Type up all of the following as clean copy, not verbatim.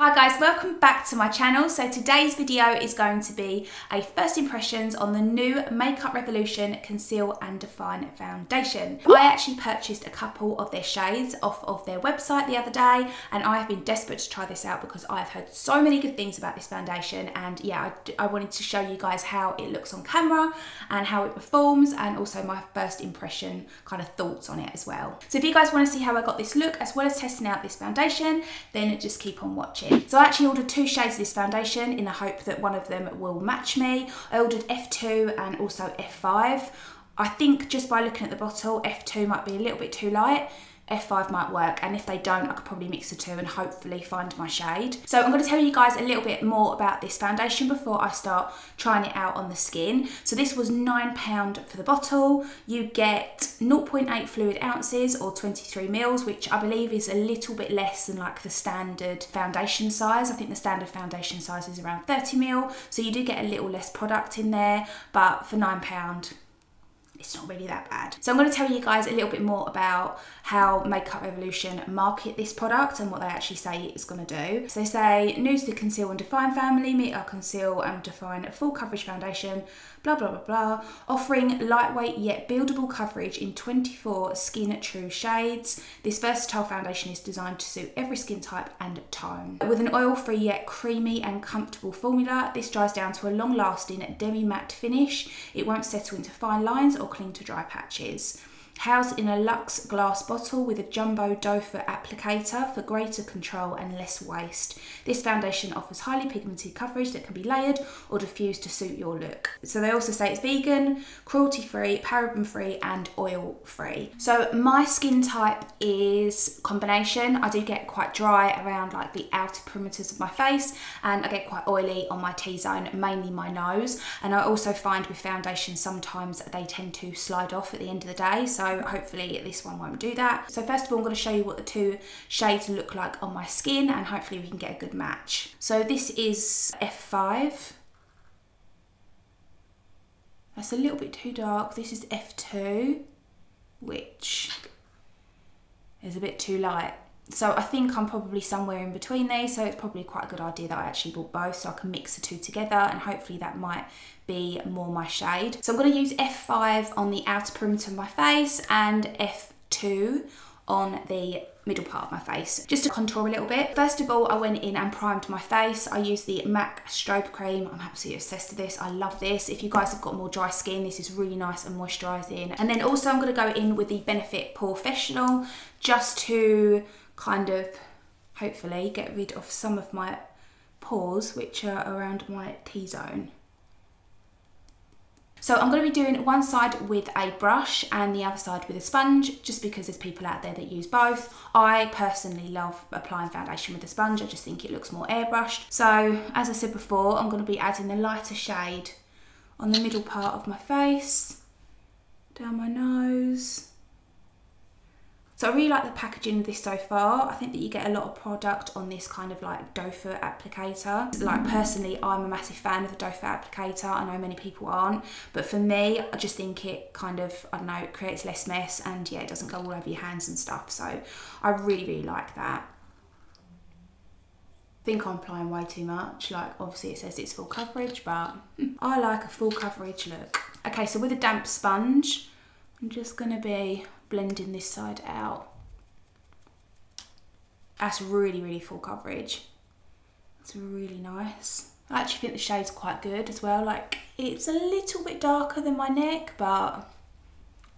Hi guys, welcome back to my channel. So today's video is going to be a first impressions on the new Makeup Revolution Conceal and Define Foundation. I actually purchased a couple of their shades off of their website the other day, and I have been desperate to try this out because I've heard so many good things about this foundation, and yeah, I wanted to show you guys how it looks on camera and how it performs, and also my first impression kind of thoughts on it as well. So if you guys want to see how I got this look as well as testing out this foundation, then just keep on watching. So I actually ordered two shades of this foundation in the hope that one of them will match me. I ordered F2 and also F5. I think just by looking at the bottle, F2 might be a little bit too light. F5 might work, and if they don't, I could probably mix the two and hopefully find my shade. So I'm going to tell you guys a little bit more about this foundation before I start trying it out on the skin. So this was £9 for the bottle. You get 0.8 fluid ounces or 23 mils, which I believe is a little bit less than like the standard foundation size. I think the standard foundation size is around 30 mil, so you do get a little less product in there, but for £9, it's not really that bad. So I'm going to tell you guys a little bit more about how Makeup Revolution market this product and what they actually say it's going to do. So they say, new to the Conceal and Define family, meet our Conceal and Define full coverage foundation, blah, blah, blah, blah, offering lightweight yet buildable coverage in 24 skin true shades. This versatile foundation is designed to suit every skin type and tone. With an oil-free yet creamy and comfortable formula, this dries down to a long-lasting demi-matte finish. It won't settle into fine lines or cling to dry patches. Housed in a luxe glass bottle with a jumbo doe foot applicator for greater control and less waste. This foundation offers highly pigmented coverage that can be layered or diffused to suit your look. So they also say it's vegan, cruelty-free, paraben-free and oil-free. So my skin type is combination. I do get quite dry around like the outer perimeters of my face, and I get quite oily on my T-zone, mainly my nose. And I also find with foundation sometimes they tend to slide off at the end of the day. So hopefully this one won't do that. So first of all, I'm going to show you what the two shades look like on my skin, and hopefully we can get a good match. So this is F5. That's a little bit too dark. This is F2, which is a bit too light. So I think I'm probably somewhere in between these, so it's probably quite a good idea that I actually bought both so I can mix the two together, and hopefully that might be more my shade. So I'm going to use F5 on the outer perimeter of my face and F2 on the middle part of my face, just to contour a little bit. First of all, I went in and primed my face. I used the MAC Strobe Cream. I'm absolutely obsessed with this. I love this. If you guys have got more dry skin, this is really nice and moisturising. And then also I'm going to go in with the Benefit Professional just to kind of hopefully get rid of some of my pores which are around my T-zone. So I'm going to be doing one side with a brush and the other side with a sponge, just because there's people out there that use both. I personally love applying foundation with a sponge. I just think it looks more airbrushed. So as I said before, I'm going to be adding the lighter shade on the middle part of my face, down my nose. So I really like the packaging of this so far. I think that you get a lot of product on this kind of like doe foot applicator. Like personally, I'm a massive fan of the doe foot applicator. I know many people aren't, but for me, I just think it kind of, I don't know, it creates less mess, and yeah, it doesn't go all over your hands and stuff. So I really, really like that. I think I'm applying way too much. Like obviously it says it's full coverage, but I like a full coverage look. Okay, so with a damp sponge, I'm just gonna be blending this side out. That's really, really full coverage. It's really nice. I actually think the shade's quite good as well. Like it's a little bit darker than my neck, but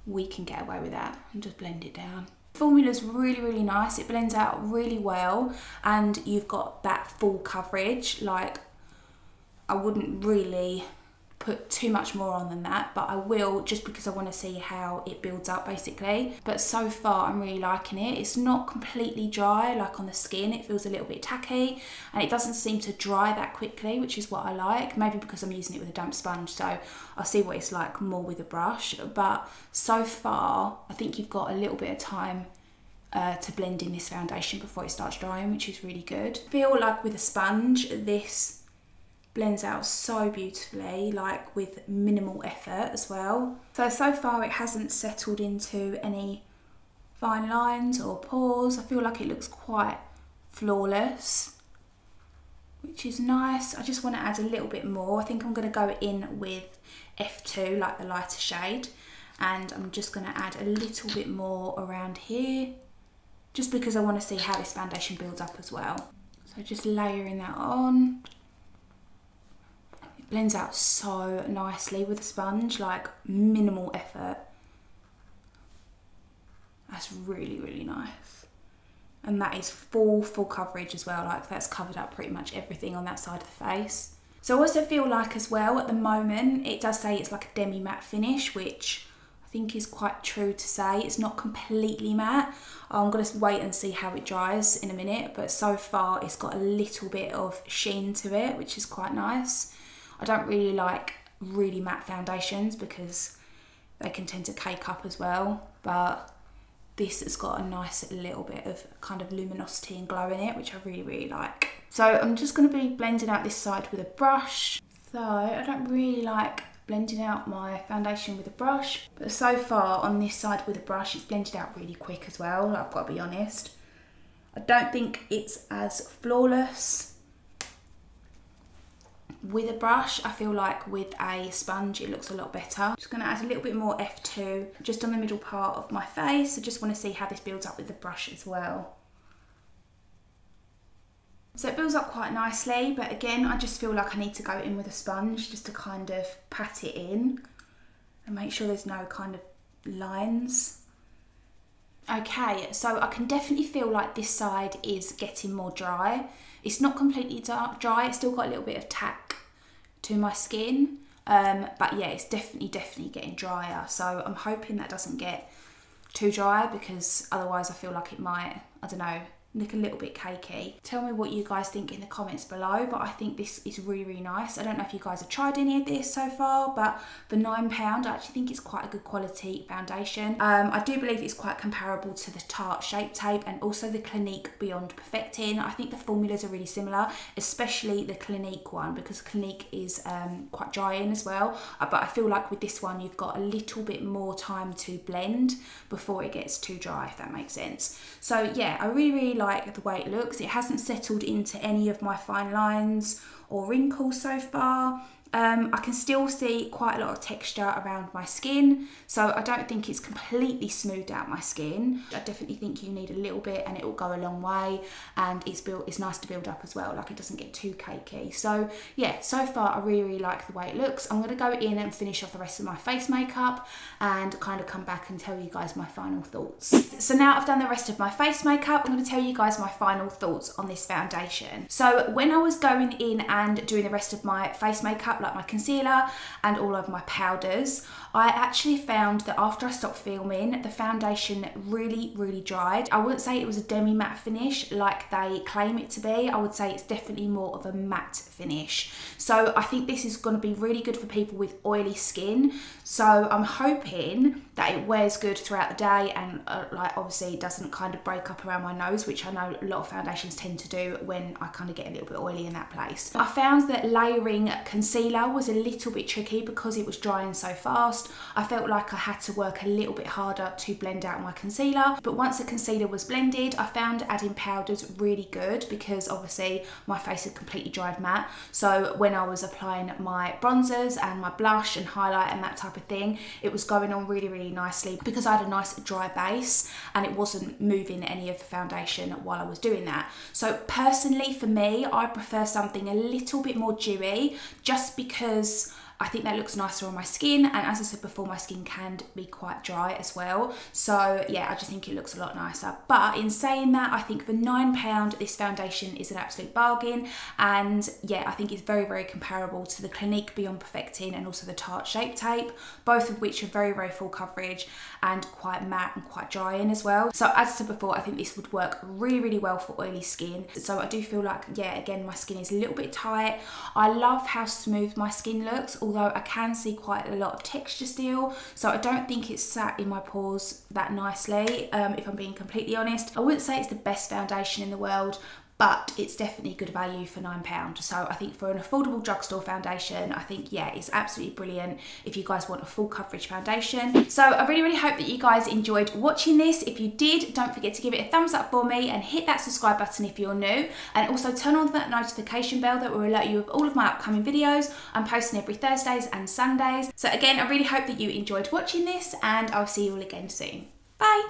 we can get away with that and just blend it down. The formula's really, really nice. It blends out really well, and you've got that full coverage. Like I wouldn't really put too much more on than that, but I will, just because I want to see how it builds up basically. But so far I'm really liking it. It's not completely dry like on the skin. It feels a little bit tacky, and it doesn't seem to dry that quickly, which is what I like. Maybe because I'm using it with a damp sponge, so I'll see what it's like more with a brush. But so far I think you've got a little bit of time to blend in this foundation before it starts drying, which is really good. I feel like with a sponge this blends out so beautifully, like with minimal effort as well. So far it hasn't settled into any fine lines or pores. I feel like it looks quite flawless. which is nice. I just want to add a little bit more. I think I'm going to go in with F2, like the lighter shade, and I'm just going to add a little bit more around here, just because I want to see how this foundation builds up as well. So just layering that on. It blends out so nicely with a sponge, like minimal effort. That's really, really nice. And that is full coverage as well, like that's covered up pretty much everything on that side of the face. So I also feel like as well, at the moment, it does say it's like a demi-matte finish, which I think is quite true to say. It's not completely matte. I'm going to wait and see how it dries in a minute, but so far it's got a little bit of sheen to it, which is quite nice. I don't really like really matte foundations because they can tend to cake up as well, but this has got a nice little bit of kind of luminosity and glow in it, which I really, really like. So I'm just going to be blending out this side with a brush. So I don't really like blending out my foundation with a brush, but so far on this side with a brush, it's blended out really quick as well, I've got to be honest. I don't think it's as flawless with a brush. I feel like with a sponge it looks a lot better. Just going to add a little bit more F2 just on the middle part of my face. I just want to see how this builds up with the brush as well. So it builds up quite nicely, but again, I just feel like I need to go in with a sponge just to kind of pat it in and make sure there's no kind of lines. Okay, so I can definitely feel like this side is getting more dry. It's not completely dry, it's still got a little bit of tack to my skin, but yeah, it's definitely getting drier. So I'm hoping that doesn't get too dry, because otherwise I feel like it might, I don't know, look a little bit cakey. Tell me what you guys think in the comments below, but I think this is really, really nice. I don't know if you guys have tried any of this so far, but for £9, I actually think it's quite a good quality foundation. I do believe it's quite comparable to the Tarte Shape Tape and also the Clinique Beyond Perfecting. I think the formulas are really similar, especially the Clinique one, because Clinique is quite drying as well. But I feel like with this one, you've got a little bit more time to blend before it gets too dry, if that makes sense. So yeah, I really, really like the way it looks. It hasn't settled into any of my fine lines or wrinkles so far. I can still see quite a lot of texture around my skin, so I don't think it's completely smoothed out my skin. I definitely think you need a little bit and it will go a long way, and it's nice to build up as well, like it doesn't get too cakey. So yeah, so far I really, really like the way it looks. I'm going to go in and finish off the rest of my face makeup and kind of come back and tell you guys my final thoughts. So now I've done the rest of my face makeup, I'm going to tell you guys my final thoughts on this foundation. So when I was going in and doing the rest of my face makeup, like my concealer and all of my powders, I actually found that after I stopped filming, the foundation really, really dried. I wouldn't say it was a demi-matte finish like they claim it to be. I would say it's definitely more of a matte finish. So I think this is going to be really good for people with oily skin. So I'm hoping that it wears good throughout the day and like obviously it doesn't kind of break up around my nose, which I know a lot of foundations tend to do when I kind of get a little bit oily in that place. I found that layering concealer was a little bit tricky because it was drying so fast. I felt like I had to work a little bit harder to blend out my concealer, but once the concealer was blended, I found adding powders really good because obviously my face had completely dried matte. So when I was applying my bronzers and my blush and highlight and that type of thing, it was going on really, really nicely because I had a nice dry base and it wasn't moving any of the foundation while I was doing that. So personally for me, I prefer something a little bit more dewy just because I think that looks nicer on my skin, and as I said before, my skin can be quite dry as well. So yeah, I just think it looks a lot nicer. But in saying that, I think for £9 this foundation is an absolute bargain, and yeah, I think it's very, very comparable to the Clinique Beyond Perfecting and also the Tarte Shape Tape, both of which are very, very full coverage and quite matte and quite drying as well. So as I said before, I think this would work really, really well for oily skin. So I do feel like, yeah, again, my skin is a little bit tight. I love how smooth my skin looks, although I can see quite a lot of texture still, so I don't think it's sat in my pores that nicely, if I'm being completely honest. I wouldn't say it's the best foundation in the world, but it's definitely good value for £9. So I think for an affordable drugstore foundation, I think, yeah, it's absolutely brilliant if you guys want a full coverage foundation. So I really hope that you guys enjoyed watching this. If you did, don't forget to give it a thumbs up for me and hit that subscribe button if you're new, and also turn on that notification bell that will alert you of all of my upcoming videos. I'm posting every Thursdays and Sundays. So again, I really hope that you enjoyed watching this, and I'll see you all again soon. Bye!